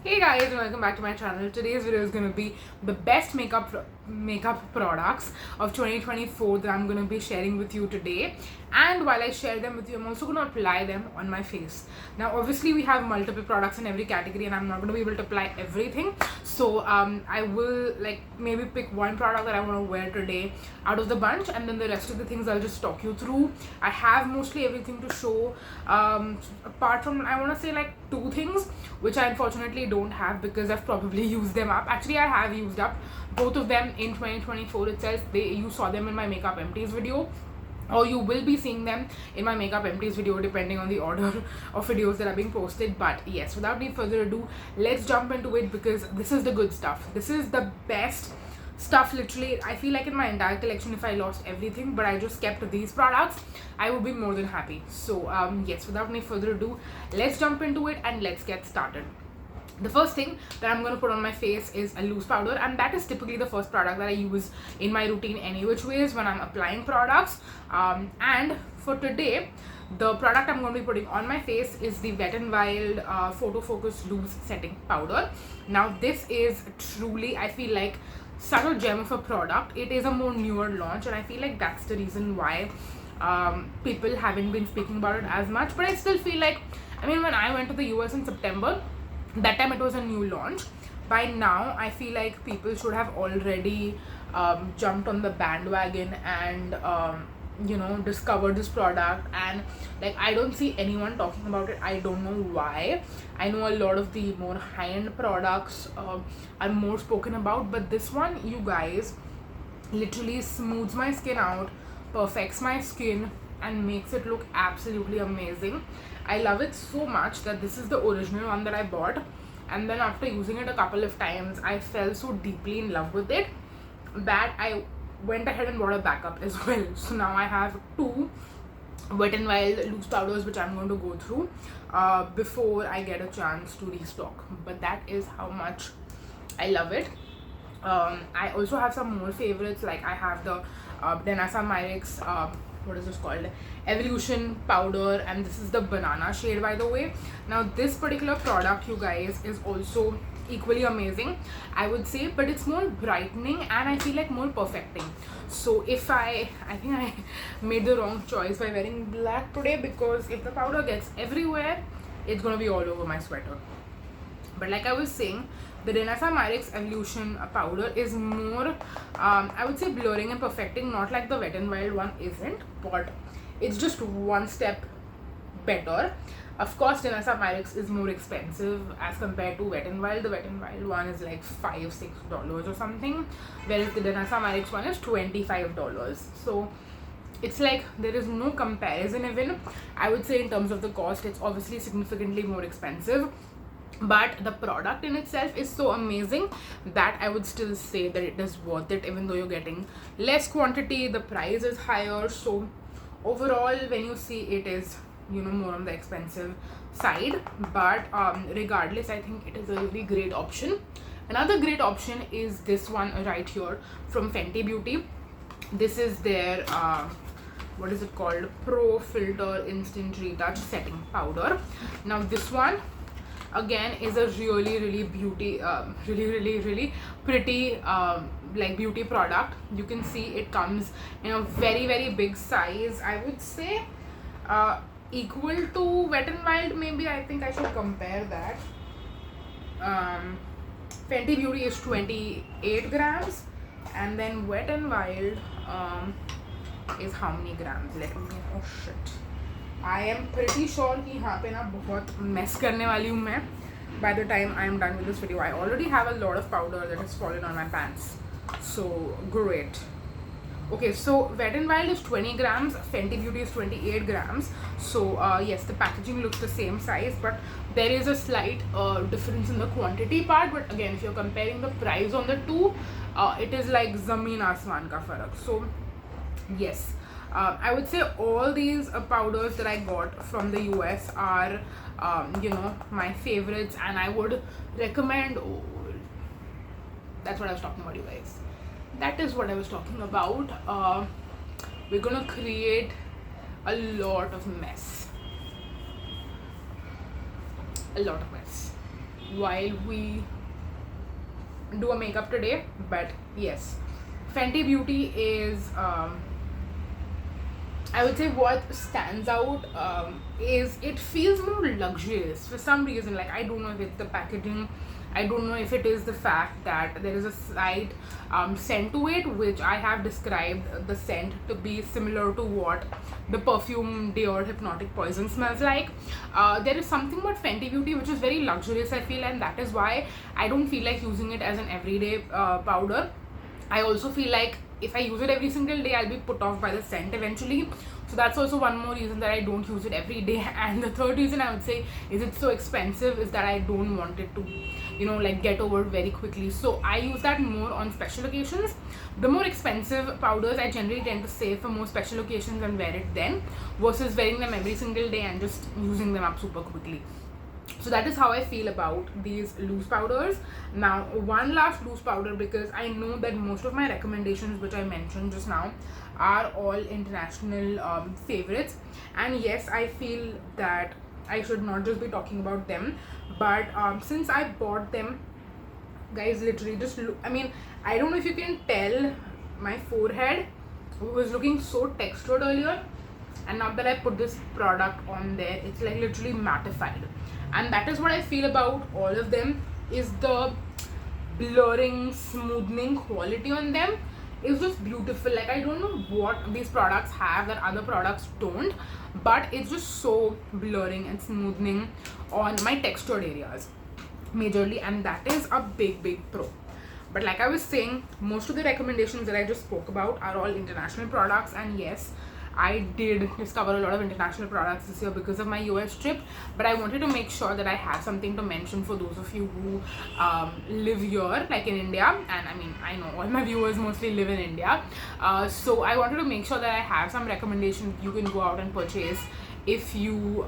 Hey guys, and welcome back to my channel. Today's video is going to be the best makeup products of 2024 that I'm going to be sharing with you today. And while I share them with you, I'm also going to apply them on my face. Now obviously we have multiple products in every category and I'm not going to be able to apply everything. So I will maybe pick one product that I want to wear today out of the bunch, and then the rest of the things I'll just talk you through. I have mostly everything to show, apart from I want to say like two things which I unfortunately don't have because I've probably used them up. Actually, I have used up both of them in 2024 itself. You saw them in my makeup empties video, or you will be seeing them in my makeup empties video depending on the order of videos that are being posted. But yes, without any further ado, let's jump into it because this is the good stuff. This is the best stuff. Literally, I feel like in my entire collection, if I lost everything but I just kept these products, I would be more than happy. So yes, without any further ado, let's jump into it and let's get started. The first thing that I'm going to put on my face is a loose powder, and that is typically the first product that I use in my routine any which ways when I'm applying products. And for today, the product I'm going to be putting on my face is the Wet n Wild Photo Focus Loose Setting Powder. Now this is truly, I feel like, such a gem of a product. It is a more newer launch and I feel like that's the reason why people haven't been speaking about it as much. But I still feel like, I mean, when I went to the US in September, that time it was a new launch. By now I feel like people should have already jumped on the bandwagon and discovered this product, and like I don't see anyone talking about it. I don't know why. I know a lot of the more high-end products are more spoken about, but this one, you guys, literally smooths my skin out, perfects my skin, and makes it look absolutely amazing. I love it so much that this is the original one that I bought, and then after using it a couple of times, I fell so deeply in love with it that I went ahead and bought a backup as well. So now I have two Wet n Wild loose powders which I'm going to go through before I get a chance to restock. But that is how much I love it. I also have some more favorites, like I have the Danessa Myricks, what is this called, Evolution powder, and this is the banana shade, by the way. Now this particular product, you guys, is also equally amazing, I would say, but it's more brightening and I feel like more perfecting. So if I think I made the wrong choice by wearing black today, because if the powder gets everywhere, it's gonna be all over my sweater. But like I was saying, the Danessa Myricks Evolution powder is more, I would say, blurring and perfecting, not like the Wet n Wild one isn't, but it's just one step better. Of course, Danessa Myricks is more expensive as compared to Wet n Wild. The Wet n Wild one is like $5-6 or something, whereas the Danessa Myricks one is $25. So it's like there is no comparison even. I would say in terms of the cost, it's obviously significantly more expensive, but the product in itself is so amazing that I would still say that it is worth it, even though you're getting less quantity, the price is higher. So overall, when you see, it is, more on the expensive side, but regardless, I think it is a really great option. Another great option is this one right here from Fenty Beauty. This is their what is it called, Pro Filter Instant Retouch Setting Powder. Now this one again is a really beauty, really pretty like beauty product. You can see it comes in a very big size. I would say equal to Wet n Wild, maybe. I think I should compare that. Fenty Beauty is 28 grams, and then Wet n Wild is how many grams? Let me, oh shit, I am pretty sure कि यहाँ पे ना बहुत mess करने वाली हूँ मैं. By the time I am done with this video, I already have a lot of powder that has fallen on my pants. So great. Okay, so Wet n Wild is 20 grams, Fenty Beauty is 28 grams. So yes, the packaging looks the same size, but there is a slight difference in the quantity part. But again, if you're comparing the price on the two, it is like zameen asman ka farak. So yes, I would say all these powders that I got from the US are my favorites, and I would recommend. Oh, that's what I was talking about, you guys. That is what I was talking about. We're gonna create a lot of mess. while we do a makeup today. But yes, Fenty Beauty is I would say what stands out is it feels more luxurious for some reason. Like, I don't know if it's the packaging, I don't know if it is the fact that there is a slight scent to it, which I have described the scent to be similar to what the perfume Dior Hypnotic Poison smells like. There is something about Fenty Beauty which is very luxurious, I feel, and that is why I don't feel like using it as an everyday powder. I also feel like if I use it every single day, I'll be put off by the scent eventually. So that's also one more reason that I don't use it every day. And the third reason I would say is it's so expensive, is that I don't want it to, you know, like get over very quickly. So I use that more on special occasions. The more expensive powders I generally tend to save for more special occasions and wear it then, versus wearing them every single day and just using them up super quickly. So that is how I feel about these loose powders. Now, one last loose powder, because I know that most of my recommendations which I mentioned just now are all international favorites, and yes, I feel that I should not just be talking about them, but since I bought them, guys, literally just look, I mean, I don't know if you can tell, my forehead was looking so textured earlier, and now that I put this product on there, it's like literally mattified. And that is what I feel about all of them, is the blurring, smoothing quality on them is just beautiful. Like, I don't know what these products have that other products don't, but it's just so blurring and smoothing on my textured areas majorly, and that is a big pro. But like I was saying, most of the recommendations that I just spoke about are all international products, and yes, I did discover a lot of international products this year because of my US trip, but I wanted to make sure that I have something to mention for those of you who live here, like in India. And I mean, I know all my viewers mostly live in India, so I wanted to make sure that I have some recommendations you can go out and purchase if you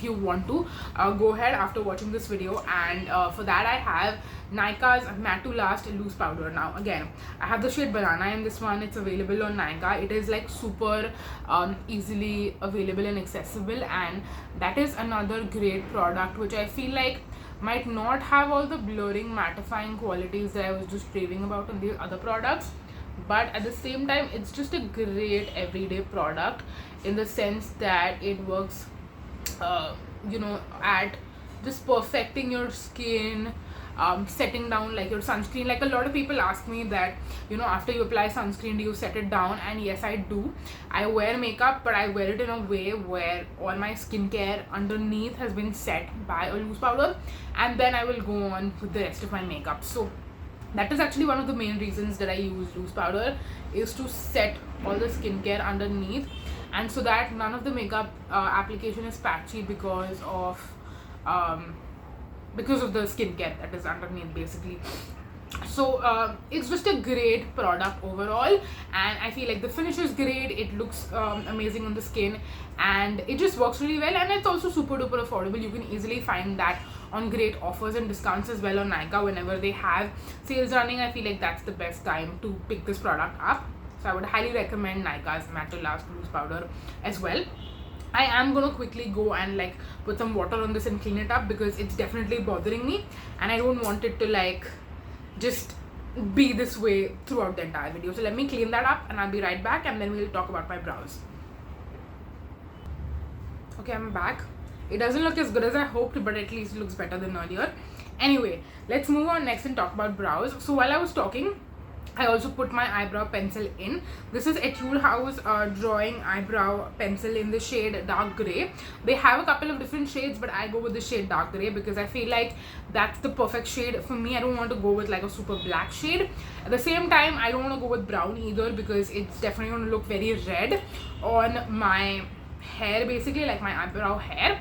want to. Go ahead after watching this video, and for that I have Nykaa's Matte to Last Loose Powder. Now again, I have the shade Banana in this one. It's available on Nykaa. It is like super easily available and accessible, and that is another great product which I feel like might not have all the blurring, mattifying qualities that I was just raving about in these other products, but at the same time it's just a great everyday product in the sense that it works you know, at just perfecting your skin, setting down like your sunscreen. Like, a lot of people ask me that, you know, after you apply sunscreen, do you set it down? And yes, I do. I wear makeup, but I wear it in a way where all my skincare underneath has been set by a loose powder, and then I will go on with the rest of my makeup. So that is actually one of the main reasons that I use loose powder, is to set all the skincare underneath, and so that none of the makeup application is patchy because of the skincare that is underneath basically. So it's just a great product overall, and I feel like the finish is great. It looks amazing on the skin, and it just works really well, and it's also super duper affordable. You can easily find that on great offers and discounts as well on Nykaa whenever they have sales running. I feel like that's the best time to pick this product up. So I would highly recommend Nykaa's Matte to Last Loose Powder as well. I am gonna quickly go and like put some water on this and clean it up, because it's definitely bothering me, and I don't want it to like just be this way throughout the entire video. So let me clean that up and I'll be right back, and then we'll talk about my brows. Okay, I'm back. It doesn't look as good as I hoped, but at least it looks better than earlier. Anyway, let's move on next and talk about brows. So while I was talking, I also put my eyebrow pencil in. This is Etude House drawing eyebrow pencil in the shade dark grey. They have a couple of different shades, but I go with the shade dark grey because I feel like that's the perfect shade for me. I don't want to go with like a super black shade. At the same time, I don't want to go with brown either, because it's definitely going to look very red on my hair, basically like my eyebrow hair.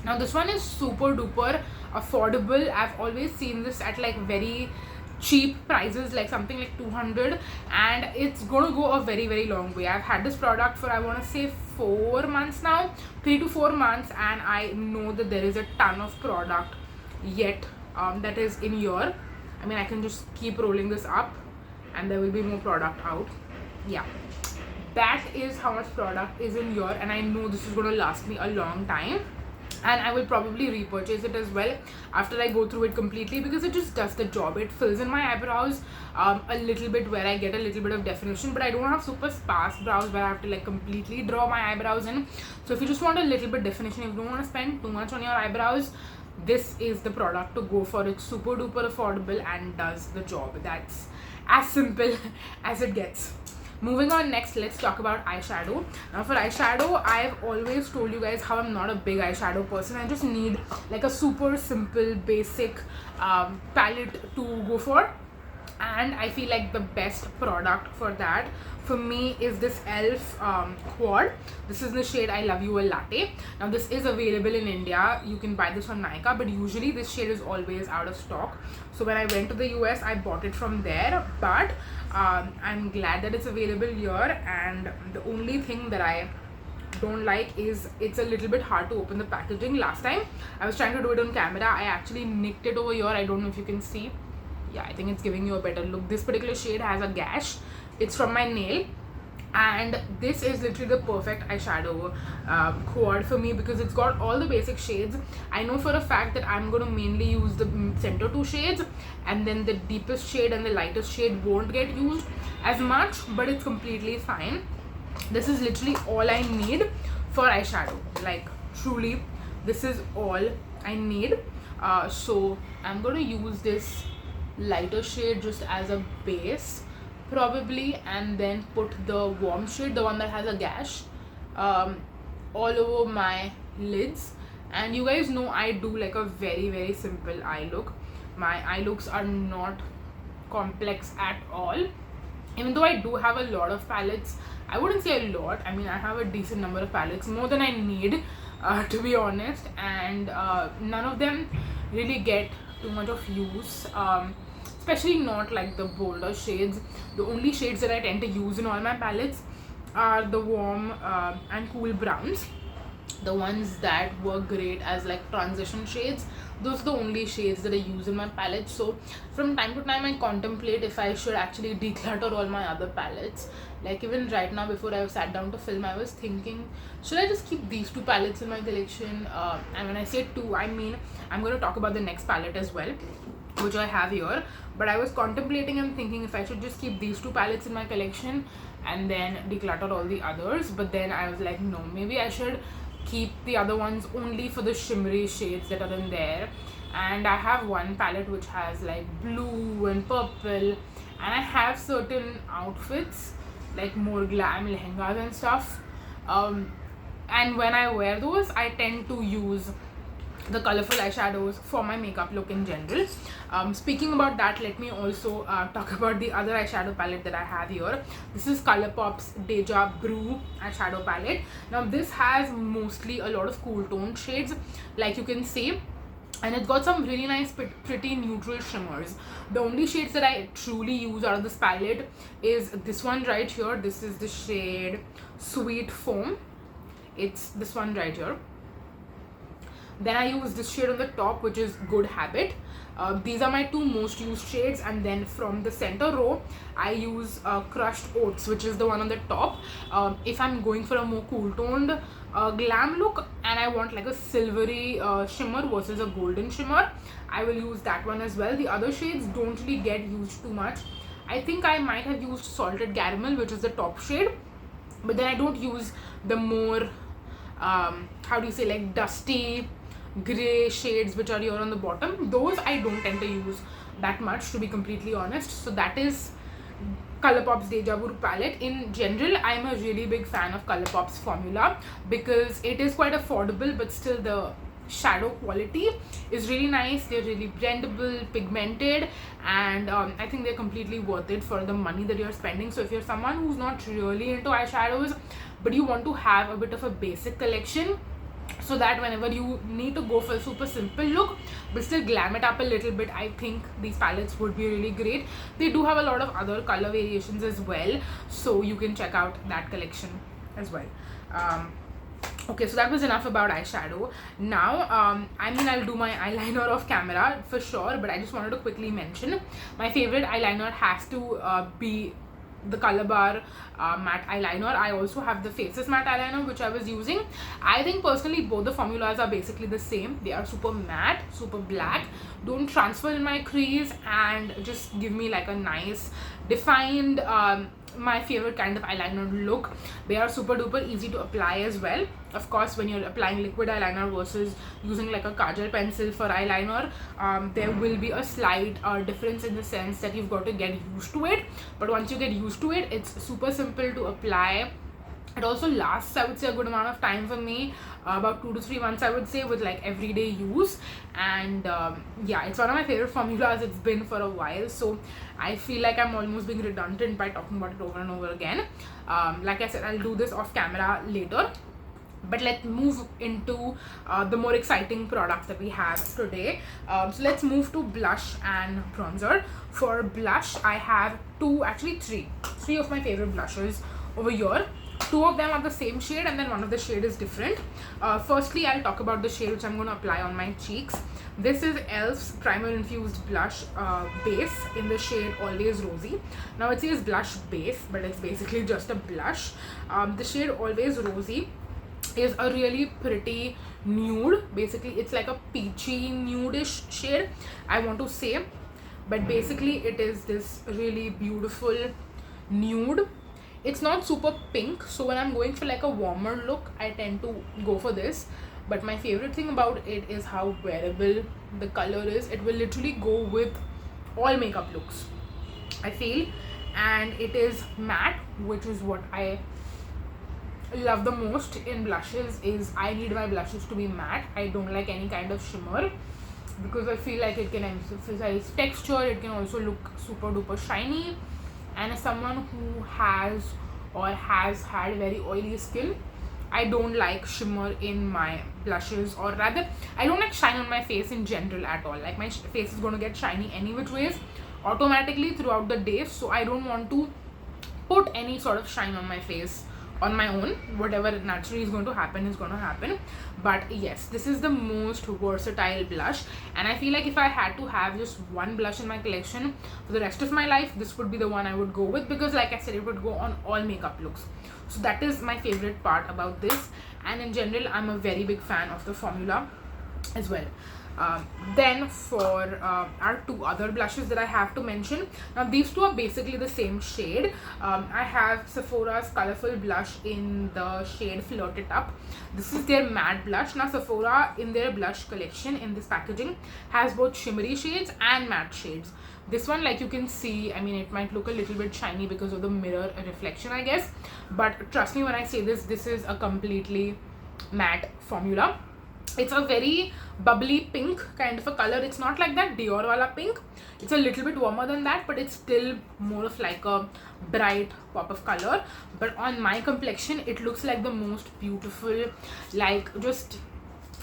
Now this one is super duper affordable. I've always seen this at like very cheap prices, like something like 200, and it's gonna go a very long way. I've had this product for, I want to say 4 months now, 3 to 4 months, and I know that there is a ton of product yet that is in here. I mean, I can just keep rolling this up and there will be more product out. Yeah, that is how much product is in here, and I know this is going to last me a long time. and I will probably repurchase it as well after I go through it completely, because it just does the job. It fills in my eyebrows a little bit where I get a little bit of definition, but I don't have super sparse brows where I have to like completely draw my eyebrows in. So if you just want a little bit definition, if you don't want to spend too much on your eyebrows, this is the product to go for. It's super duper affordable and does the job. That's as simple as it gets. Moving on, next let's talk about eyeshadow. Now for eyeshadow, I've always told you guys how I'm not a big eyeshadow person. I just need like a super simple basic palette to go for, and I feel like the best product for that for me is this e.l.f. Quad. This is the shade I Love You a Latte. Now this is available in India. You can buy this from Nykaa, but usually this shade is always out of stock. So when I went to the US, I bought it from there, but I'm glad that it's available here. And the only thing that I don't like is it's a little bit hard to open the packaging. Last time I was trying to do it on camera, I actually nicked it over here. I don't know if you can see. Yeah, I think it's giving you a better look. This particular shade has a gash. It's from my nail, and this is literally the perfect eyeshadow quad for me because it's got all the basic shades. I know for a fact that I'm going to mainly use the center two shades, and then the deepest shade and the lightest shade won't get used as much, but it's completely fine. This is literally all I need for eyeshadow. Like truly, this is all I need. So I'm going to use this lighter shade just as a base probably, and then put the warm shade, the one that has a gash, all over my lids. And you guys know I do like a very simple eye look. My eye looks are not complex at all, even though I do have a lot of palettes. I wouldn't say a lot, I mean I have a decent number of palettes, more than I need, to be honest, and none of them really get too much of use, especially not like the bolder shades. The only shades that I tend to use in all my palettes are the warm and cool browns, the ones that work great as like transition shades. Those are the only shades that I use in my palette. So from time to time I contemplate if I should actually declutter all my other palettes. Like even right now, before I sat down to film, I was thinking, should I just keep these two palettes in my collection? And when I say two, I mean I'm going to talk about the next palette as well, which I have here. But I was contemplating and thinking if I should just keep these two palettes in my collection and then declutter all the others. But then I was like, no, maybe I should keep the other ones only for the shimmery shades that are in there. And I have one palette which has like blue and purple, and I have certain outfits like more glam lehengas and stuff, and when I wear those I tend to use the colorful eyeshadows for my makeup look in general. Speaking about that, let me also talk about the other eyeshadow palette that I have here. This is Colourpop's Deja Brew eyeshadow palette. Now this has mostly a lot of cool toned shades, like you can see, and it's got some really nice pretty neutral shimmers. The only shades that I truly use out of this palette is this one right here. This is the shade Sweet Foam. It's this one right here. Then I use this shade on the top, which is Good Habit. These are my two most used shades, and then from the center row I use Crushed Oats, which is the one on the top. If I'm going for a more cool toned glam look and I want like a silvery shimmer versus a golden shimmer, I will use that one as well. The other shades don't really get used too much. I think I might have used Salted Caramel, which is the top shade, but then I don't use the more how do you say, like dusty gray shades which are here on the bottom. Those I don't tend to use that much, to be completely honest. So that is Colourpop's Deja Vu palette. In general, I'm a really big fan of Colourpop's formula because it is quite affordable, but still the shadow quality is really nice. They're really blendable, pigmented, and I think they're completely worth it for the money that you're spending. So if you're someone who's not really into eyeshadows but you want to have a bit of a basic collection, so that whenever you need to go for a super simple look but still glam it up a little bit, I think these palettes would be really great. They do have a lot of other color variations as well, so you can check out that collection as well. Okay, so that was enough about eyeshadow. Now I mean I'll do my eyeliner off camera for sure, but I just wanted to quickly mention my favorite eyeliner has to be the Colorbar matte eyeliner. I also have the Faces matte eyeliner, which I was using. I think personally both the formulas are basically the same. They are super matte, super black, don't transfer in my crease, and just give me like a nice defined my favorite kind of eyeliner look. They are super duper easy to apply as well. Of course, when you're applying liquid eyeliner versus using like a kajal pencil for eyeliner, there will be a slight difference in the sense that you've got to get used to it. But once you get used to it, it's super simple to apply. It also lasts, I would say, a good amount of time for me, about 2 to 3 months, I would say, with like everyday use. And yeah, it's one of my favorite formulas. It's been for a while, so I feel like I'm almost being redundant by talking about it over and over again. Like I said, I'll do this off camera later. But let's move into the more exciting products that we have today. So let's move to blush and bronzer. For blush, I have three of my favorite blushes over here. 2 of them are the same shade, and then one of the shade is different. Firstly, I'll talk about the shade which I'm going to apply on my cheeks. This is e.l.f.'s primer infused blush base in the shade Always Rosy. Now it says blush base, but it's basically just a blush. The shade Always Rosy is a really pretty nude. Basically it's like a peachy nude-ish shade, I want to say, but basically it is this really beautiful nude. It's not super pink, so when I'm going for like a warmer look, I tend to go for this. But my favorite thing about it is how wearable the color is. It will literally go with all makeup looks, I feel. And it is matte, which is what I love the most in blushes. Is I need my blushes to be matte. I don't like any kind of shimmer, because I feel like it can emphasize texture. It can also look super duper shiny, and as someone who has had very oily skin, I don't like shimmer in my blushes, or rather I don't like shine on my face in general at all. Like my face is going to get shiny any which ways automatically throughout the day, so I don't want to put any sort of shine on my face on my own. Whatever naturally is going to happen is going to happen. But yes, this is the most versatile blush, and I feel like if I had to have just one blush in my collection for the rest of my life, this would be the one I would go with, because like I said, it would go on all makeup looks. So that is my favorite part about this, and in general I'm a very big fan of the formula as well. Then for our 2 other blushes that I have to mention. Now these 2 are basically the same shade. I have Sephora's colorful blush in the shade Flirt It Up. This is their matte blush. Now Sephora in their blush collection in this packaging has both shimmery shades and matte shades. This one, like you can see, I mean, it might look a little bit shiny because of the mirror reflection, I guess, but trust me when I say this, this is a completely matte formula. It's a very bubbly pink kind of a color. It's not like that Dior wala pink. It's a little bit warmer than that, but it's still more of like a bright pop of color. But on my complexion, it looks like the most beautiful, like just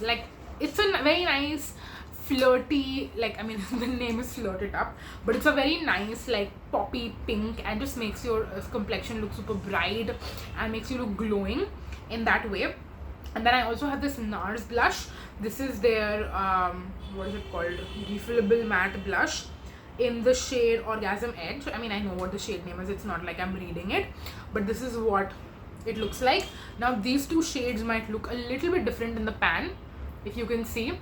like, it's a very nice flirty, like, I mean the name is Flirt It Up, but it's a very nice like poppy pink, and just makes your complexion look super bright and makes you look glowing in that way. And then I also have this Nars blush. This is their what is it called, refillable matte blush in the shade Orgasm Edge. I mean, I know what the shade name is, it's not like I'm reading it, but this is what it looks like. Now these 2 shades might look a little bit different in the pan, if you can see,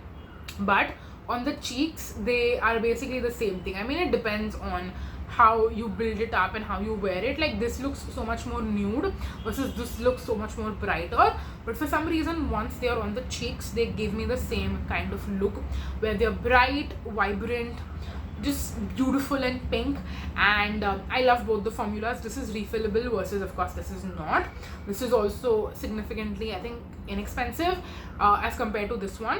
but on the cheeks they are basically the same thing. I mean, it depends on how you build it up and how you wear it. Like this looks so much more nude versus this looks so much more brighter, but for some reason once they are on the cheeks, they give me the same kind of look where they're bright, vibrant, just beautiful and pink. And I love both the formulas. This is refillable versus, of course, this is not. This is also significantly, I think, inexpensive as compared to this one.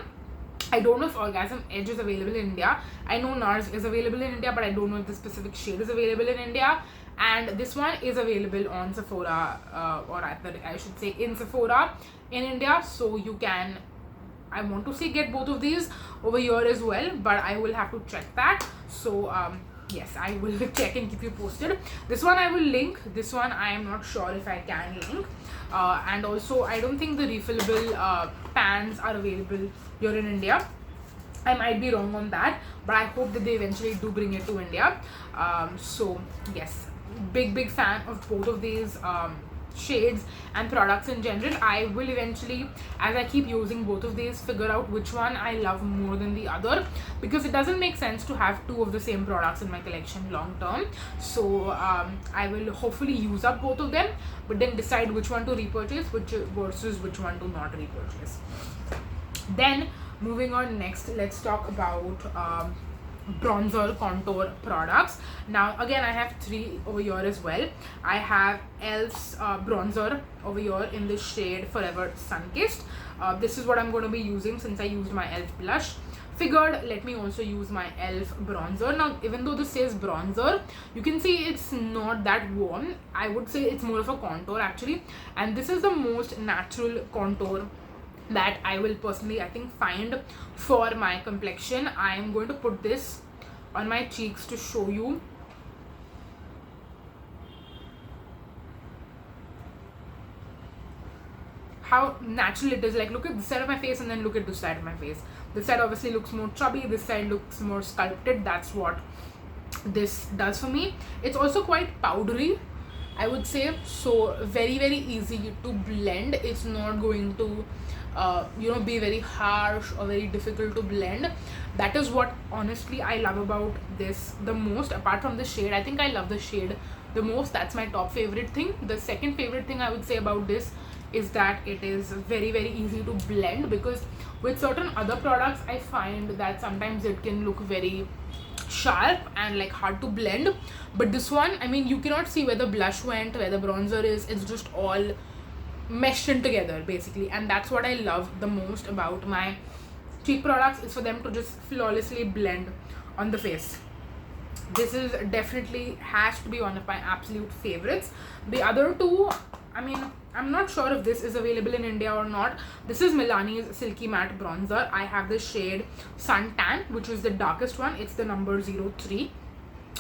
I don't know if Orgasm Edge is available in India. I know Nars is available in India, but I don't know if the specific shade is available in India. And this one is available on Sephora, or I should say in Sephora in India. So you can, I want to say, get both of these over here as well, but I will have to check that. So yes, I will check and keep you posted. This one I will link. This one I am not sure if I can link. And also I don't think the refillable pans are available here in India. I might be wrong on that, but I hope that they eventually do bring it to India. So yes, big fan of both of these shades and products in general. I will eventually, as I keep using both of these, figure out which one I love more than the other, because it doesn't make sense to have two of the same products in my collection long term. So I will hopefully use up both of them, but then decide which one to repurchase, versus which one to not repurchase. Then moving on, next let's talk about bronzer contour products. Now again, I have three over here as well. I have e.l.f.'s bronzer over here in the shade Forever Sunkissed. This is what I'm going to be using since I used my e.l.f. blush. Figured let me also use my e.l.f. bronzer. Now even though this says bronzer, you can see it's not that warm. I would say it's more of a contour actually, and this is the most natural contour that I will personally, I think, find for my complexion. I am going to put this on my cheeks to show you how natural it is. Like, look at this side of my face and then look at this side of my face. This side obviously looks more chubby, this side looks more sculpted. That's what this does for me. It's also quite powdery, I would say, so very easy to blend. It's not going to be very harsh or very difficult to blend. That is what honestly I love about this the most. Apart from the shade, I think I love the shade the most. That's my top favorite thing. The second favorite thing I would say about this is that it is very easy to blend, because with certain other products I find that sometimes it can look very sharp and like hard to blend. But this one, I mean, you cannot see where the blush went, where the bronzer is. It's just all meshed in together basically, and that's what I love the most about my cheek products, is for them to just flawlessly blend on the face. This is definitely has to be one of my absolute favorites. The other two, I mean, I'm not sure if this is available in India or not. This is Milani's Silky Matte Bronzer. I have the shade Suntan, which is the darkest one. It's the number 03.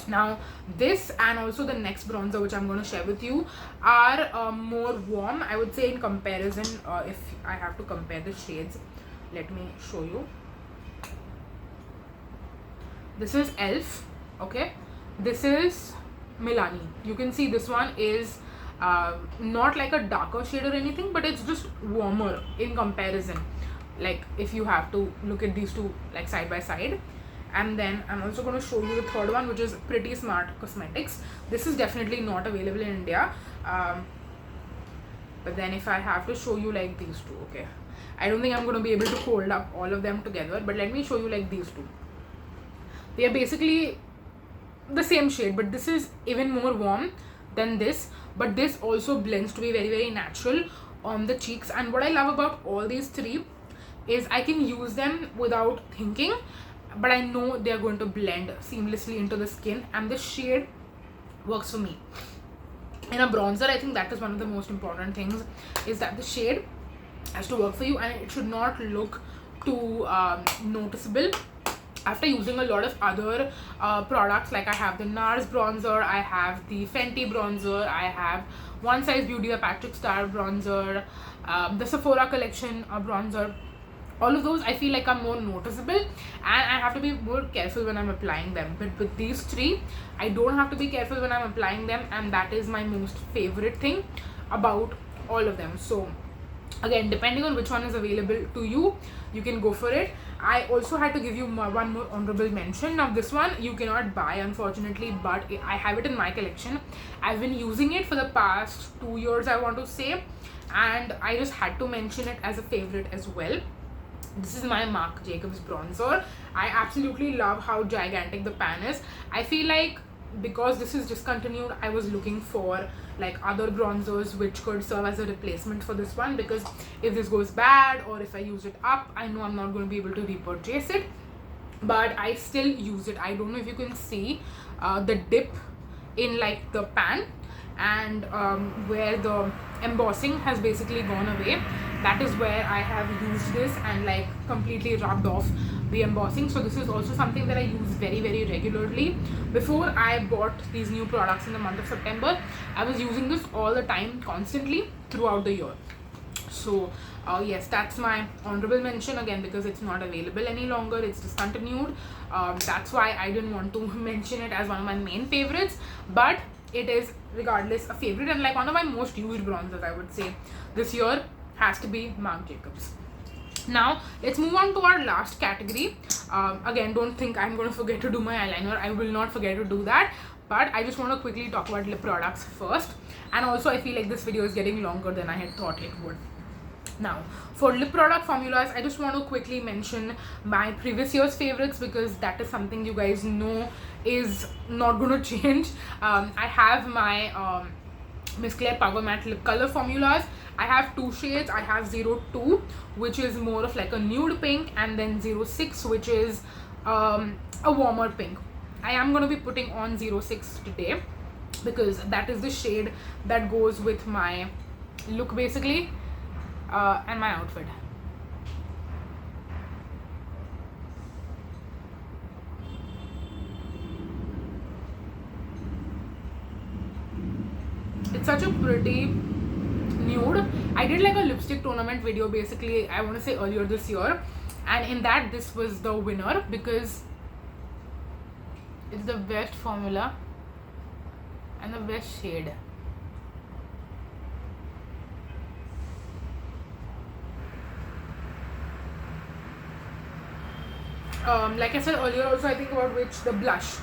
Now this and also the next bronzer which I'm going to share with you are more warm, I would say, in comparison. If I have to compare the shades, let me show you. This is e.l.f. okay, this is Milani. You can see this one is not like a darker shade or anything, but it's just warmer in comparison, like if you have to look at these two like side by side. And then I'm also going to show you the third one, which is Pretty Smart Cosmetics. This is definitely not available in India, but then if I have to show you like these two, okay, I don't think I'm going to be able to hold up all of them together, but let me show you like these two. They are basically the same shade, but this is even more warm than this, but this also blends to be very natural on the cheeks. And what I love about all these three is I can use them without thinking, but I know they are going to blend seamlessly into the skin, and the shade works for me. In a bronzer, I think that is one of the most important things, is that the shade has to work for you, and it should not look too noticeable. After using a lot of other products, like I have the Nars bronzer, I have the Fenty bronzer, I have One Size Beauty, a Patrick Star bronzer, the Sephora collection bronzer, all of those I feel like are more noticeable, and I have to be more careful when I'm applying them. But with these three, I don't have to be careful when I'm applying them, and that is my most favorite thing about all of them. So again, depending on which one is available to you, you can go for it. I also had to give you one more honorable mention. Now this one you cannot buy, unfortunately, but I have it in my collection. I've been using it for the past 2 years, I want to say, and I just had to mention it as a favorite as well. This is my Marc Jacobs bronzer. I absolutely love how gigantic the pan is. I feel like because this is discontinued, I was looking for like other bronzers which could serve as a replacement for this one, because if this goes bad or if I use it up, I know I'm not going to be able to repurchase it, but I still use it. I don't know if you can see the dip in like the pan, and where the embossing has basically gone away. That is where I have used this and like completely rubbed off the embossing. So this is also something that I use very regularly. Before I bought these new products in the month of September, I was using this all the time, constantly throughout the year. So yes, that's my honorable mention, again because it's not available any longer, it's discontinued. That's why I didn't want to mention it as one of my main favorites. But it is regardless a favorite and like one of my most used bronzers, I would say this year has to be Marc Jacobs. Now let's move on to our last category. Again, don't think I'm going to forget to do my eyeliner. I will not forget to do that, but I just want to quickly talk about lip products first. And also I feel like this video is getting longer than I had thought it would. Now for lip product formulas, I just want to quickly mention my previous year's favorites, because that is something you guys know is not going to change. I have my Miss Claire Power Matte lip color formulas. I have two shades. I have 02, which is more of like a nude pink, and then 06, which is a warmer pink. I am going to be putting on 06 today because that is the shade that goes with my look basically, and my outfit. It's such a pretty nude. I did like a lipstick tournament video basically, I want to say earlier this year, and in that this was the winner because it's the best formula and the best shade. Like I said earlier also, I think about which the blush,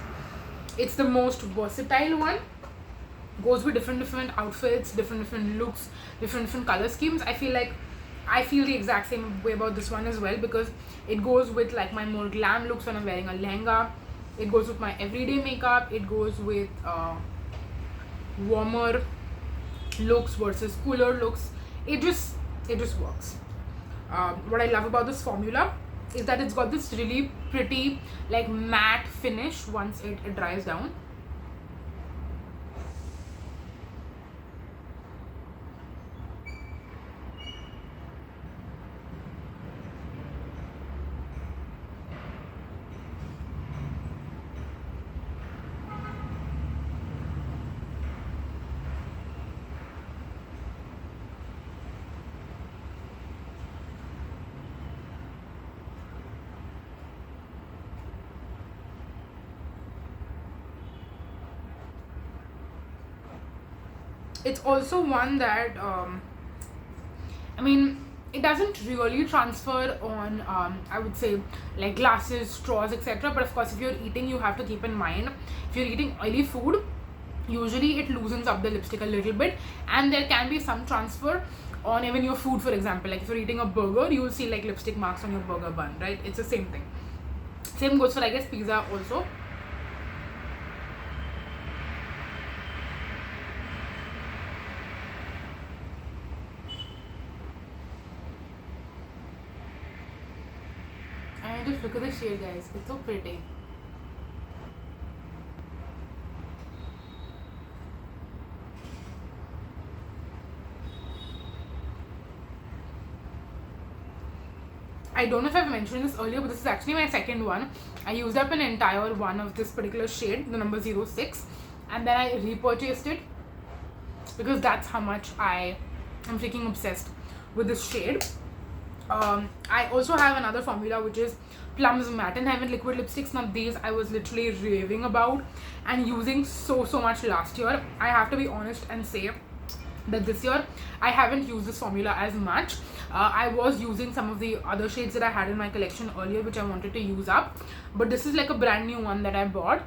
it's the most versatile one, goes with different outfits, different looks, different color schemes. I feel the exact same way about this one as well, because it goes with like my more glam looks when I'm wearing a lehenga, it goes with my everyday makeup, it goes with warmer looks versus cooler looks. It just works. What I love about this formula is that it's got this really pretty like matte finish once it dries down. It's also one that I mean, it doesn't really transfer on I would say like glasses, straws, etc. But of course if you're eating, you have to keep in mind, if you're eating oily food, usually it loosens up the lipstick a little bit, and there can be some transfer on even your food. For example, like if you're eating a burger, you will see like lipstick marks on your burger bun, right? It's the same thing. Same goes for I guess pizza also. And just look at the shade, guys, it's so pretty. I don't know if I've mentioned this earlier, but this is actually my second one. I used up an entire one of this particular shade, the number 06, and then I repurchased it because that's how much I am freaking obsessed with this shade. I also have another formula which is Plum's Matte in Heaven liquid lipsticks. Now these I was literally raving about and using so much last year. I have to be honest and say that this year I haven't used this formula as much. I was using some of the other shades that I had in my collection earlier, which I wanted to use up, but this is like a brand new one that I bought,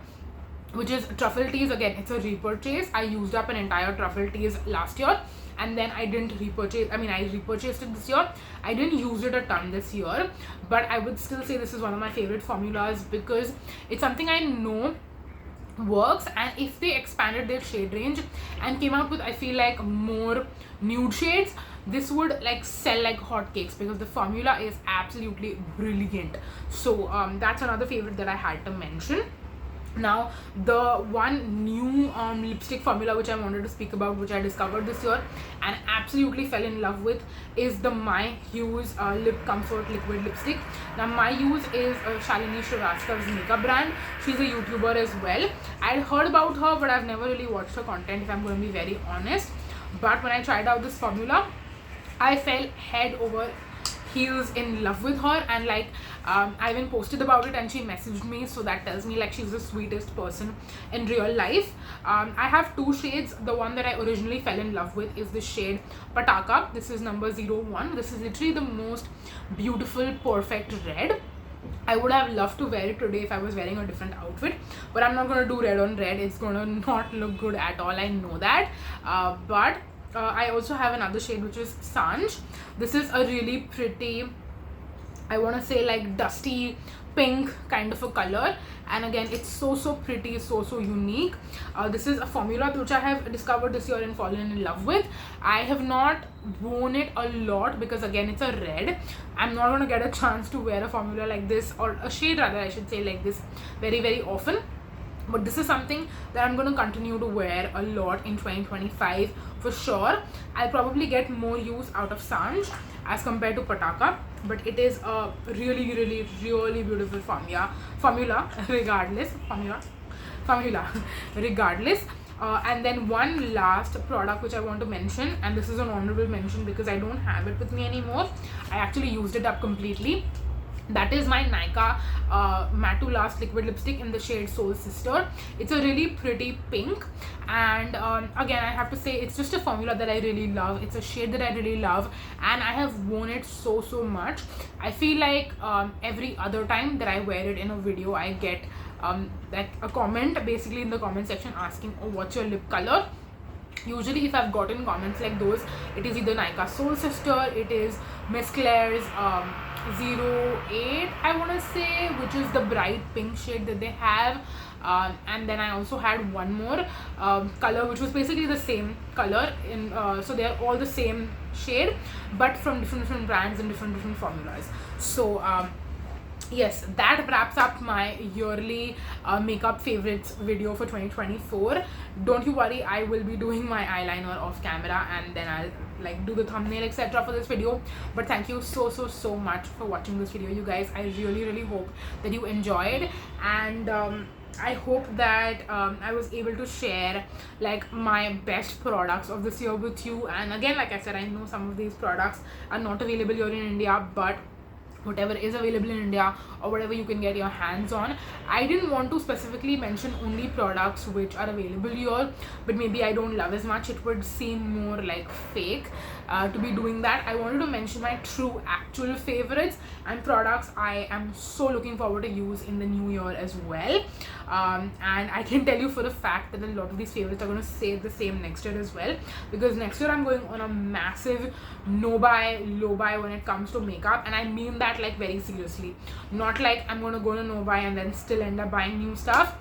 which is Truffle Teas. Again, it's a repurchase. I used up an entire Truffle Teas last year, and then I didn't repurchase. I mean, I repurchased it this year. I didn't use it a ton this year, but I would still say this is one of my favorite formulas because it's something I know works. And if they expanded their shade range and came out with, I feel like, more nude shades, this would like sell like hotcakes because the formula is absolutely brilliant. So that's another favorite that I had to mention. Now the one new lipstick formula which I wanted to speak about, which I discovered this year and absolutely fell in love with, is the MyHues Lip Comfort Liquid Lipstick. Now MyHues is Shalini Srivastava's makeup brand. She's a YouTuber as well. I'd heard about her, but I've never really watched her content, if I'm going to be very honest. But when I tried out this formula, I fell head over he is in love with her, and like I even posted about it and she messaged me, so that tells me like she's the sweetest person in real life. I have 2 shades. The one that I originally fell in love with is the shade Pataka. This is number 01. This is literally the most beautiful perfect red. I would have loved to wear it today if I was wearing a different outfit, but I'm not going to do red on red. It's going to not look good at all, I know that. But I also have another shade which is Sanj. This is a really pretty, I want to say like dusty pink kind of a color, and again it's so pretty, so unique. This is a formula which I have discovered this year and fallen in love with. I have not worn it a lot because again it's a red. I'm not going to get a chance to wear a formula like this, or a shade rather I should say, like this very often. But this is something that I'm going to continue to wear a lot in 2025 for sure. I'll probably get more use out of Sanj as compared to Pataka, but it is a really beautiful formula regardless. And then one last product which I want to mention, and this is an honorable mention because I don't have it with me anymore. I actually used it up completely. That is my Nykaa Matte to Last liquid lipstick in the shade Soul Sister. It's a really pretty pink, and again I have to say it's just a formula that I really love. It's a shade that I really love, and I have worn it so much. I feel like every other time that I wear it in a video, I get like a comment basically in the comment section asking, oh, what's your lip color? Usually if I've gotten comments like those, it is either Nykaa Soul Sister, it is Miss Claire's 08 I want to say, which is the bright pink shade that they have. And then I also had one more color which was basically the same color in so they are all the same shade but from different brands and different formulas. So yes, that wraps up my yearly makeup favorites video for 2024. Don't you worry, I will be doing my eyeliner off camera and then I'll like do the thumbnail etc for this video. But thank you so much for watching this video, you guys. I really hope that you enjoyed, and I hope that I was able to share like my best products of this year with you. And again, like I said, I know some of these products are not available here in India, but whatever is available in India or whatever you can get your hands on. I didn't want to specifically mention only products which are available here, but maybe I don't love as much. It would seem more like fake to be doing that. I wanted to mention my true actual favorites and products I am so looking forward to use in the new year as well. And I can tell you for a fact that a lot of these favorites are going to stay the same next year as well, because next year I'm going on a massive no buy low buy when it comes to makeup, and I mean that like very seriously. Not like I'm going to go to no buy and then still end up buying new stuff.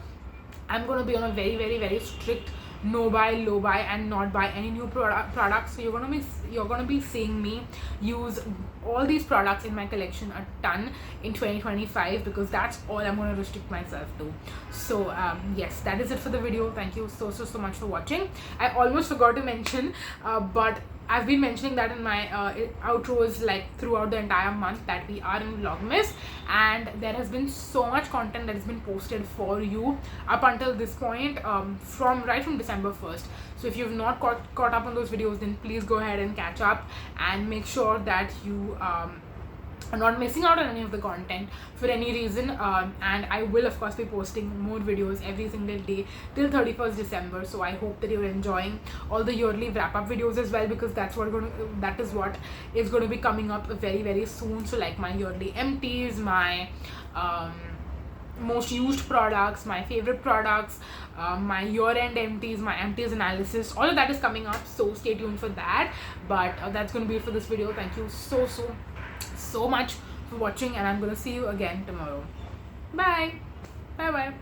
I'm going to be on a very strict no buy low buy and not buy any new products. So you're going to be seeing me use all these products in my collection a ton in 2025, because that's all I'm going to restrict myself to. So yes, that is it for the video. Thank you so much for watching. I almost forgot to mention but I've been mentioning that in my outros like throughout the entire month that we are in Vlogmas, and there has been so much content that has been posted for you up until this point right from December 1st. So if you've not caught up on those videos, then please go ahead and catch up and make sure that you are not missing out on any of the content for any reason. And I will of course be posting more videos every single day till 31st December. So I hope that you're enjoying all the yearly wrap-up videos as well, because that is what is going to be coming up very soon. So like my yearly empties, my most used products, my favorite products, my year-end empties, my empties analysis, all of that is coming up, so stay tuned for that. But that's going to be it for this video. Thank you so much for watching, and I'm going to see you again tomorrow. Bye bye.